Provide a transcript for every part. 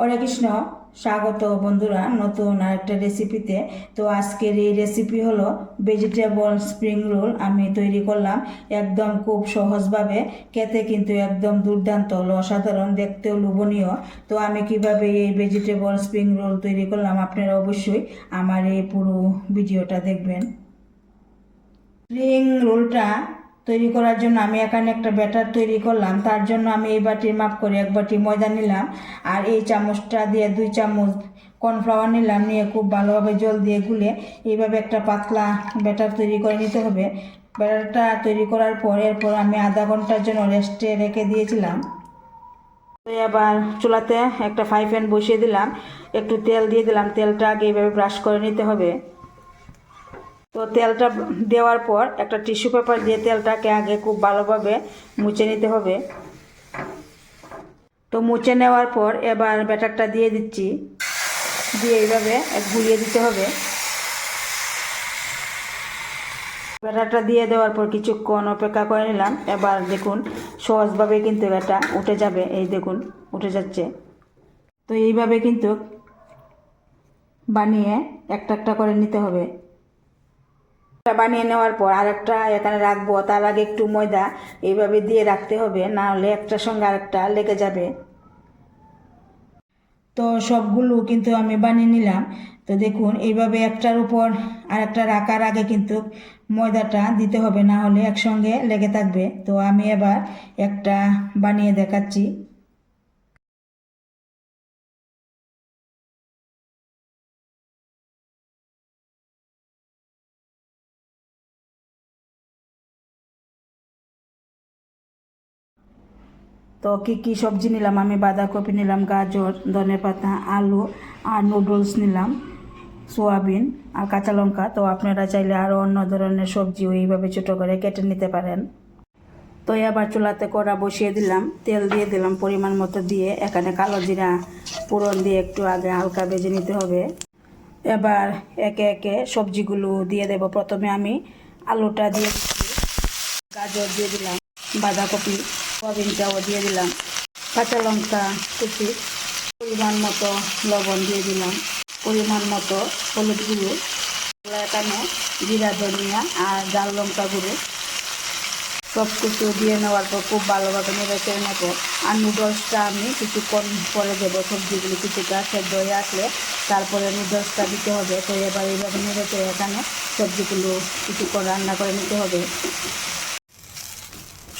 হরে কৃষ্ণ। স্বাগত বন্ধুরা নতুন আরেকটা রেসিপিতে। তো আজকের এই রেসিপি হলো ভেজিটেবল স্প্রিং রোল। আমি তৈরি করলাম একদম খুব সহজভাবে, খেতে কিন্তু একদম দুর্দান্ত হলো, অসাধারণ, দেখতেও লোভনীয়। তো আমি কিভাবে এই ভেজিটেবল স্প্রিং রোল তৈরি করলাম আপনারা অবশ্যই আমার এই পুরো ভিডিওটা দেখবেন। স্প্রিং রোলটা তৈরি করার জন্য আমি এখানে একটা ব্যাটার তৈরি করলাম। তার জন্য আমি এই বাটির মাপ করে এক বাটি ময়দা নিলাম, আর এই চামচটা দিয়ে 2 চামচ কর্নফ্লাওয়ার নিলাম। নিয়ে খুব ভালোভাবে জল দিয়ে গুলে এইভাবে একটা পাতলা ব্যাটার তৈরি করে নিতে হবে। ব্যাটারটা তৈরি করার পর এরপর আমি আধা ঘন্টার জন্য রেস্টে রেখে দিয়েছিলাম। তো এবার চুলাতে একটা ফ্রাই প্যান বসিয়ে দিলাম, একটু তেল দিয়ে দিলাম। তেলটা আগে এইভাবে ব্রাশ করে নিতে হবে। তো তেলটা দেওয়ার পর একটা টিস্যু পেপার দিয়ে তেলটাকে আগে খুব ভালোভাবে মুছে নিতে হবে। তো মুছে নেওয়ার পর এবার ব্যাটারটা দিয়ে দিচ্ছি, দিয়ে এইভাবে গুলিয়ে দিতে হবে। ব্যাটারটা দিয়ে দেওয়ার পর কিছুক্ষণ অপেক্ষা করে নিলাম। এবার দেখুন সহজভাবে কিন্তু এটা উঠে যাবে, এই দেখুন উঠে যাচ্ছে। তো এইভাবে কিন্তু বানিয়ে একটা একটা করে নিতে হবে। বানিয়ে নেওয়ার পর আরেকটা এখানে রাখবো, তার আগে একটু ময়দা এইভাবে দিয়ে রাখতে হবে, না হলে একটার সঙ্গে আরেকটা লেগে যাবে। তো সবগুলো কিন্তু আমি বানিয়ে নিলাম। তো দেখুন এইভাবে একটার উপর আরেকটা রাখার আগে কিন্তু ময়দাটা দিতে হবে, না হলে একসঙ্গে লেগে থাকবে। তো আমি এবার একটা বানিয়ে দেখাচ্ছি। তো কী কী সবজি নিলাম আমি, বাঁধাকপি নিলাম, গাজর, ধনেপাতা, আলু আর নুডলস নিলাম, সোয়াবিন আর কাঁচা লঙ্কা। তো আপনারা চাইলে আরও অন্য ধরনের সবজিও এইভাবে ছোটো করে কেটে নিতে পারেন। তো এবার চুলাতে কড়া বসিয়ে দিলাম, তেল দিয়ে দিলাম পরিমাণ মতো, দিয়ে এখানে কালো জিরা ফোড়ন দিয়ে একটু আগে হালকা ভেজে নিতে হবে। এবার একে একে সবজিগুলো দিয়ে দেব। প্রথমে আমি আলুটা দিয়ে দিচ্ছি, গাজর দিয়ে দিলাম, বাঁধাকপি, সয়াবিনটাও দিয়ে দিলাম, কাঁচা লঙ্কা কুচি, পরিমাণ মতো লবণ দিয়ে দিলাম, পরিমাণ মতো হলুদ গুঁড়ো, এখানে জিরা ধনিয়া আর লাল লঙ্কা গুঁড়ো সব কিছু দিয়ে নেওয়ার পর খুব ভালোভাবে নেড়ে চেড়ে নেবো। আর নুডলসটা আমি কিছুক্ষণ পরে দেবো। সবজিগুলো কিছুটা সেদ্ধ হয়ে আসলে তারপরে নুডলসটা দিতে হবে। তো এবার এইভাবে নেড়ে চেড়ে এখানে সবজিগুলো কিছুক্ষণ রান্না করে নিতে হবে।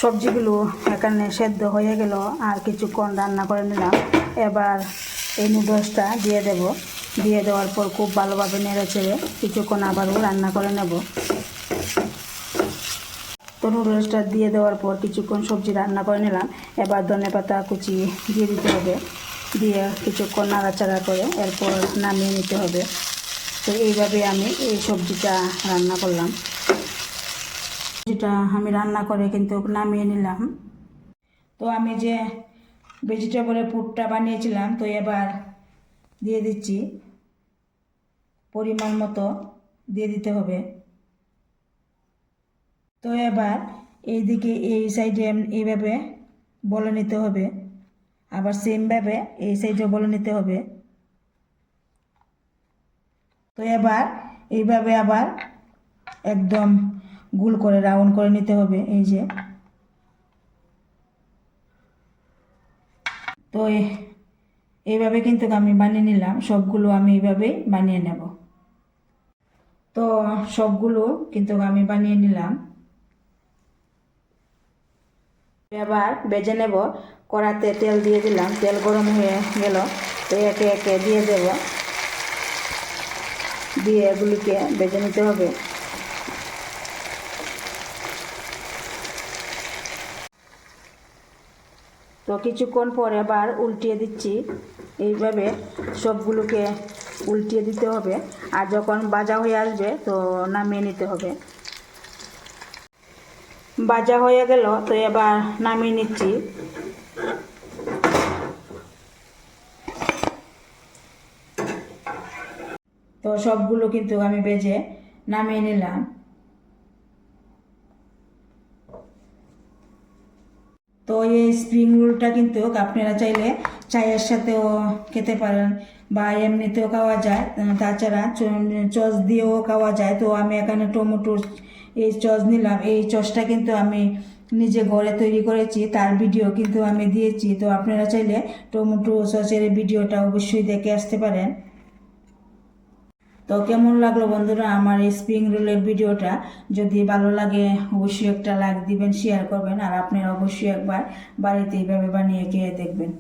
সবজিগুলো এখানে সেদ্ধ হয়ে গেল, আর কিছুক্ষণ রান্না করে নিলাম। এবার এই নুডলসটা দিয়ে দেব। দিয়ে দেওয়ার পর খুব ভালোভাবে নেড়ে চেড়ে কিছুক্ষণ আবারও রান্না করে নেব। তো নুডলসটা দিয়ে দেওয়ার পর কিছুক্ষণ সবজি রান্না করে নিলাম। এবার ধনেপাতা কুচি দিয়ে দিতে হবে, দিয়ে কিছুক্ষণ নাড়াচাড়া করে এরপর নামিয়ে নিতে হবে। তো এইভাবে আমি এই সবজিটা রান্না করলাম। সবজিটা আমি রান্না করে কিন্তু নামিয়ে নিলাম। তো আমি যে ভেজিটেবলের পুরটা বানিয়েছিলাম, তো এবার দিয়ে দিচ্ছি, পরিমাণ মতো দিয়ে দিতে হবে। তো এবার এইদিকে এই সাইডে এইভাবে বলে নিতে হবে, আবার সেমভাবে এই সাইডে বলে নিতে হবে। তো এবার এইভাবে আবার একদম গোল করে রাউন্ড করে নিতে হবে, এই যে। তো এইভাবে কিন্তু আমি বানিয়ে নিলাম, সবগুলো আমি এইভাবেই বানিয়ে নেব। তো সবগুলো কিন্তু আমি বানিয়ে নিলাম। এবার বেজে নেব। কড়াতে তেল দিয়ে দিলাম, তেল গরম হয়ে গেল। তো একে একে দিয়ে দেব, দিয়ে এগুলিকে বেজে নিতে হবে। তো কিছুক্ষণ পর আবার উল্টিয়ে দিচ্ছি। এইভাবে সবগুলোকে উল্টিয়ে দিতে হবে, আর যখন ভাজা হয়ে আসবে তো নামিয়ে নিতে হবে। ভাজা হয়ে গেল, তো এবার নামিয়ে নিচ্ছি। তো সবগুলো কিন্তু আমি ভেজে নামিয়ে নিলাম। তো তো এই স্প্রিং রোলটা কিন্তু আপনারা চাইলে চায়ের সাথেও খেতে পারেন বা এমনিতেও খাওয়া যায়, তাছাড়া চচ দিয়েও খাওয়া যায়। তো আমি এখানে টমেটোর এই চচ নিলাম, এই চচটা কিন্তু আমি নিজে ঘরে তৈরি করেছি, তার ভিডিও কিন্তু আমি দিয়েছি। তো আপনারা চাইলে টমেটো সসের ভিডিওটা অবশ্যই দেখে আসতে পারেন। তো কেমন লাগলো বন্ধুরা আমার এই স্প্রিং রোলের ভিডিওটা? যদি ভালো লাগে অবশ্যই একটা লাইক দিবেন, শেয়ার করবেন, আর আপনারা অবশ্যই একবার বাড়িতে এইভাবে বানিয়ে খেয়ে দেখবেন।